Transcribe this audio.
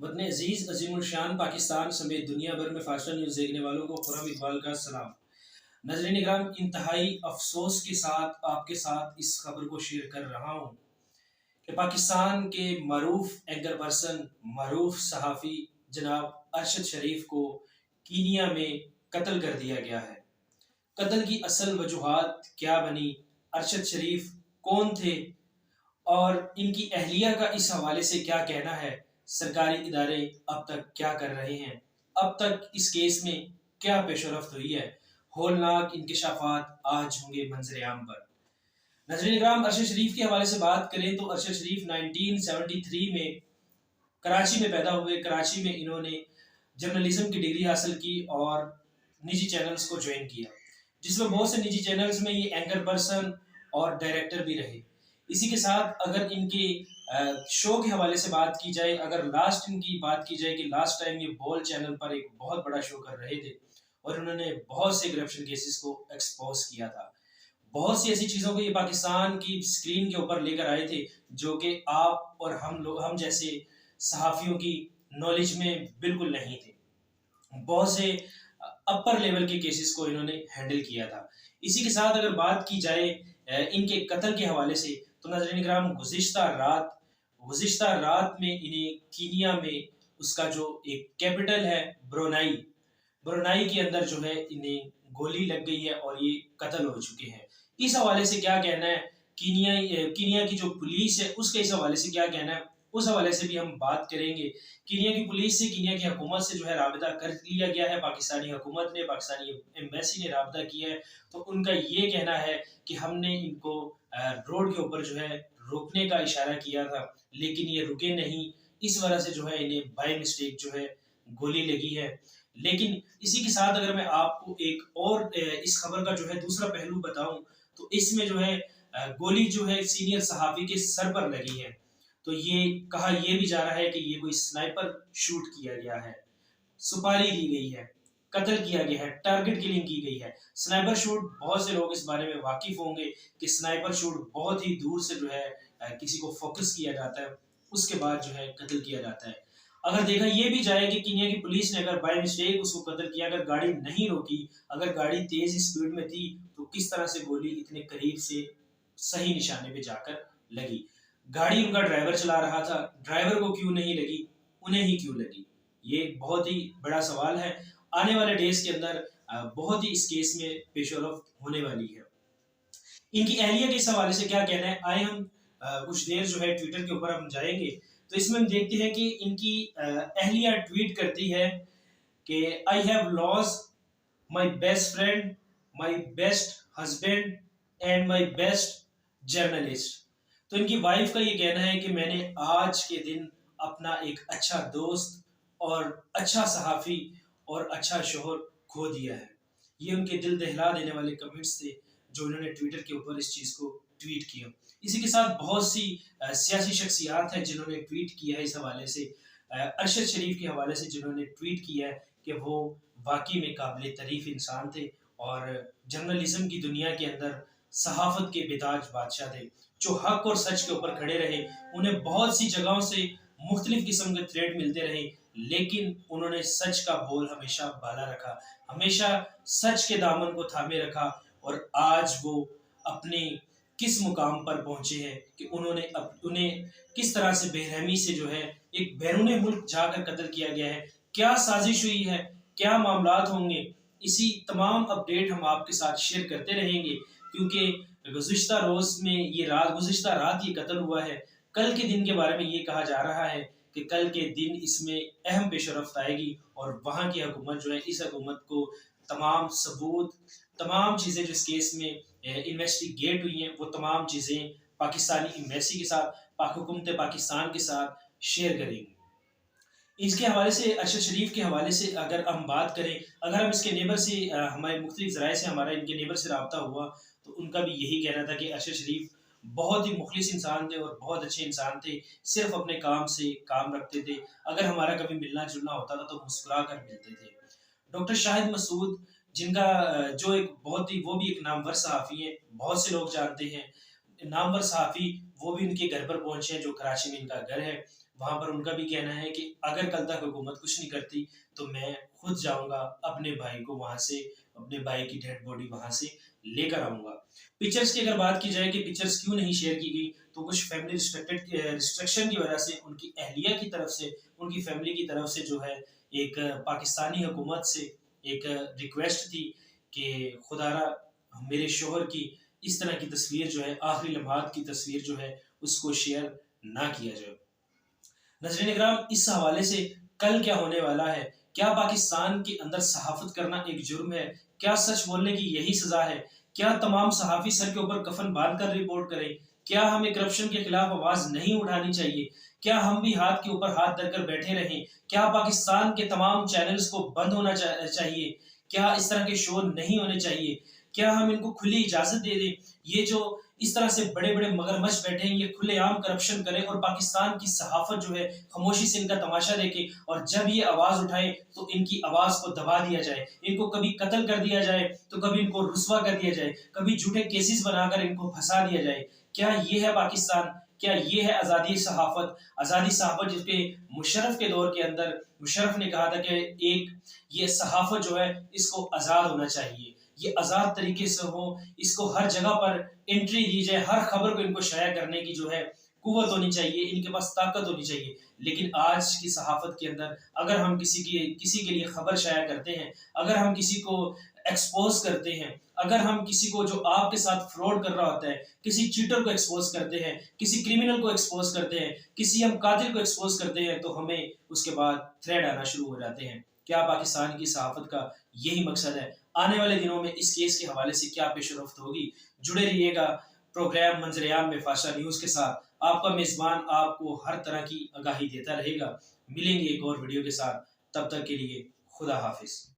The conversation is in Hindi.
वतन अजीज़ अजीमुल शान पाकिस्तान समेत दुनिया भर में फास्टा न्यूज़ देखने वालों को खुर्रम इकबाल का सलाम। नाज़रीन इकराम, इंतहाई अफसोस के साथ आपके साथ इस खबर को शेयर कर रहा हूँ कि पाकिस्तान के मरूफ एंकर पर्सन, मरूफ सहाफ़ी जनाब अरशद शरीफ को कीनिया में कत्ल कर दिया गया है। कत्ल की असल वजूहात क्या बनी, अरशद शरीफ कौन थे और इनकी अहलिया का इस हवाले से क्या कहना है, सरकारी इदारे अब तक क्या कर रहे हैं, अब तक इस केस में क्या पेशरफ्त हुई है, होलनाक इंकशाफात आज होंगे मंजर आम पर। नजर इकराम, अरशद शरीफ के हवाले से बात करें तो अरशद शरीफ 1973 में कराची में पैदा हुए। कराची में इन्होंने जर्नलिज्म की डिग्री हासिल की और निजी चैनल्स को ज्वाइन किया, जिसमें बहुत से निजी चैनल्स में ये एंकर पर्सन और डायरेक्टर भी रहे। इसी के साथ अगर इनके शो के हवाले से बात की जाए, अगर लास्ट इनकी बात की जाए कि लास्ट टाइम ये बॉल चैनल पर एक बहुत बड़ा शो कर रहे थे और उन्होंने बहुत से करप्शन केसेस को एक्सपोज किया था। बहुत सी ऐसी चीज़ों को ये पाकिस्तान की स्क्रीन के ऊपर लेकर आए थे जो कि आप और हम जैसे सहाफ़ियों की नॉलेज में बिल्कुल नहीं थे। बहुत से अपर लेवल के केसेस को इन्होंने हैंडल किया था। इसी के साथ अगर बात की जाए इनके कत्ल के हवाले से, तो नाज़रीन किराम, गुज़िश्ता रात में इन्हें कीनिया में उसका जो एक कैपिटल है ब्रुनाई, ब्रुनाई के अंदर जो है इन्हें गोली लग गई है और ये कत्ल हो चुके हैं। इस हवाले से क्या कहना है कीनिया की जो पुलिस है उसके इस हवाले से क्या कहना है, उस हवाले से भी हम बात करेंगे। कीनिया की पुलिस से, कीनिया की हुकूमत से जो है राबिता कर लिया गया है। पाकिस्तानी हुकूमत ने, पाकिस्तानी एम्बेसी ने राबिता किया है, तो उनका ये कहना है कि हमने इनको रोड के ऊपर जो है रोकने का इशारा किया था, लेकिन ये रुके नहीं। इस वजह से जो है इन्हें बाय मिस्टेक जो है गोली लगी है। लेकिन इसी के साथ अगर मैं आपको एक और इस खबर का जो है दूसरा पहलू बताऊं, तो इसमें जो है गोली जो है सीनियर सहाफ़ी के सर पर लगी है। तो ये कहा यह भी जा रहा है कि ये कोई स्नाइपर शूट किया गया है, सुपारी दी गई है, कत्ल किया गया है, टारगेट किलिंग की गई है। स्नाइपर शूट, बहुत से लोग इस बारे में वाकिफ होंगे कि स्नाइपर शूट बहुत ही दूर से जो है किसी को फोकस किया जाता है, उसके बाद जो है कत्ल किया जाता है। अगर देखा यह भी जाए कि कीनिया की पुलिस ने अगर बाय मिस्टेक उसको कत्ल किया, अगर गाड़ी नहीं रोकी, अगर गाड़ी तेज स्पीड में थी, तो किस तरह से गोली इतने करीब से सही निशाने पे जाकर लगी। गाड़ी उनका ड्राइवर चला रहा था, ड्राइवर को क्यों नहीं लगी, उन्हें ही क्यों लगी, ये बहुत ही बड़ा सवाल है। आने वाले डेज के अंदर बहुत ही इस केस में पेशरफ्त होने वाली है। इनकी अहलिया के इस हवाले से क्या कहना है, आए हम कुछ देर जो है ट्विटर के ऊपर हम जाएंगे, तो इसमें हम देखते हैं कि इनकी अहलिया ट्वीट करती है कि I have lost my best friend, my best husband and my best journalist. तो इनकी वाइफ का ये कहना है कि मैंने आज के दिन अपना एक अच्छा दोस्त और अच्छा सहाफ़ी और अच्छा शोहर खो दिया है। ये उनके दिल दहला देने वाले कमेंट्स थे जो उन्होंने ट्विटर के ऊपर इस चीज़ को ट्वीट किया। इसी के साथ बहुत सी सियासी शख्सियात हैं जिन्होंने ट्वीट किया है इस हवाले से। अरशद शरीफ के हवाले से जिन्होंने ट्वीट किया है कि वो वाकई में काबिल तारीफ इंसान थे और जर्नलिज्म की दुनिया के अंदर सहाफ़त के बेताज बादशाह थे, जो हक और सच के ऊपर खड़े रहे। उन्हें बहुत सी जगहों से मुख्तलिफ किस्म के थ्रेड मिलते रहे, लेकिन उन्होंने सच का बोल हमेशा बाला रखा, हमेशा सच के दामन को थामे रखा। और आज वो अपने किस मुकाम पर पहुंचे हैं कि उन्हें किस तरह से बेरहमी से जो है एक बैरून मुल्क जाकर कत्ल किया गया है, क्या साजिश हुई है, क्या मामलात होंगे, इसी तमाम अपडेट हम आपके साथ शेयर करते रहेंगे। क्योंकि गुज़िश्ता रात ये कत्ल हुआ है। कल के दिन के बारे में ये कहा जा रहा है कि कल के दिन इसमें अहम पेशरफ्त आएगी और वहाँ की हुकूमत जो है, इस हुकूमत को तमाम सबूत, तमाम चीज़ें जिस केस में इन्वेस्टिगेट हुई हैं, वो तमाम चीज़ें पाकिस्तानी एम्बेसी के साथ, हुकूमत पाकिस्तान के साथ शेयर करेंगे। इसके हवाले से, अरशद शरीफ के हवाले से अगर हम बात करें, अगर हम इसके नेबर से हमारे मुख्तलिफ ज़राए से हमारा इनके नेबर से रब्ता हुआ, तो उनका भी यही कहना था कि अरशद शरीफ बहुत ही मुखलिस इंसान थे और बहुत अच्छे इंसान थे, सिर्फ अपने काम से काम रखते थे। अगर हमारा कभी मिलना जुलना होता था तो मुस्कुरा कर मिलते थे। डॉक्टर शाहिद मसूद, जिनका जो एक बहुत ही, वो भी एक नामवर सहाफ़ी हैं, बहुत से लोग जानते हैं, नामवर सहाफ़ी, वो भी उनके घर पर पहुंचे हैं, जो कराची में इनका घर है। वहाँ पर उनका भी कहना है कि अगर कल तक हुकूमत कुछ नहीं करती तो मैं खुद जाऊँगा अपने भाई को वहाँ से, अपने भाई की डेड बॉडी वहाँ से लेकर आऊँगा। पिक्चर्स की अगर बात की जाए कि पिक्चर्स क्यों नहीं शेयर की गई, तो कुछ फैमिली रिस्ट्रिक्शन की वजह से, उनकी अहलिया की तरफ से, उनकी फैमिली की तरफ से जो है एक पाकिस्तानी हुकूमत से एक रिक्वेस्ट थी कि खुदारा मेरे शौहर की इस तरह की तस्वीर जो है, आखिरी लम्हात की तस्वीर जो है, उसको शेयर ना किया जाए। नज़रीन इकराम, इस हवाले से कल क्या होने वाला है? क्या पाकिस्तान के अंदर सहाफ़त करना एक जुर्म है? क्या सच बोलने की यही सज़ा है? क्या तमाम सहाफ़ी सर के ऊपर कफ़न बाँध कर रिपोर्ट करें? क्या हमें करप्शन के खिलाफ आवाज़ नहीं उठानी चाहिए? क्या हम भी हाथ के ऊपर हाथ धरकर बैठे रहें? क्या पाकिस्तान के तमाम चैनल्स को बंद होना चाहिए? क्या इस तरह के शो नहीं होने चाहिए? क्या हम इनको खुली इजाज़त दे दें? ये जो इस तरह से बड़े-बड़े मगरमच्छ बैठे हैं, ये खुलेआम करप्शन करें और पाकिस्तान की सहाफ़त जो है, खामोशी से इनका तमाशा देखे और जब ये आवाज़ उठाएँ, तो इनकी आवाज़ को दबा दिया जाए। इनको कभी कत्ल कर दिया जाए, तो कभी इनको रुस्वा कर दिया जाए, कभी झूठे केसेस बनाकर इनको फँसा दिया जाए। क्या ये है पाकिस्तान? क्या ये है आज़ादी सहाफ़त? आज़ादी सहाफ़त जिसके मुशर्रफ के दौर के अंदर मुशर्रफ ने कहा था कि एक ये सहाफ़त जो है, इसको आज़ाद होना चाहिए। ये आज़ाद तरीके से हो, इसको हर जगह पर एंट्री दी जाए, हर खबर को इनको शाया करने की जो है कुव्वत होनी चाहिए, इनके पास ताकत होनी चाहिए। लेकिन आज की सहाफ़त के अंदर अगर हम किसी के लिए खबर शाया करते हैं, अगर हम किसी को एक्सपोज़ करते हैं, अगर हम किसी को जो आपके साथ फ्रॉड कर रहा होता है, किसी चीटर को एक्सपोज़ करते हैं, किसी क्रिमिनल को एक्सपोज़ करते हैं, किसी हम कातिल को एक्सपोज़ करते हैं, तो हमें उसके बाद थ्रेड आना शुरू हो जाते हैं। क्या पाकिस्तान की सहाफ़त का यही मकसद है? आने वाले दिनों में इस केस के हवाले से क्या पेशरफ्त होगी? जुड़े रहिएगा प्रोग्राम मंज़र-ए-आम में फ़ाशा न्यूज़ के साथ। आपका मेज़बान आपको हर तरह की आगाही देता रहेगा। मिलेंगे एक और वीडियो के साथ, तब तक के लिए खुदा हाफ़िज़।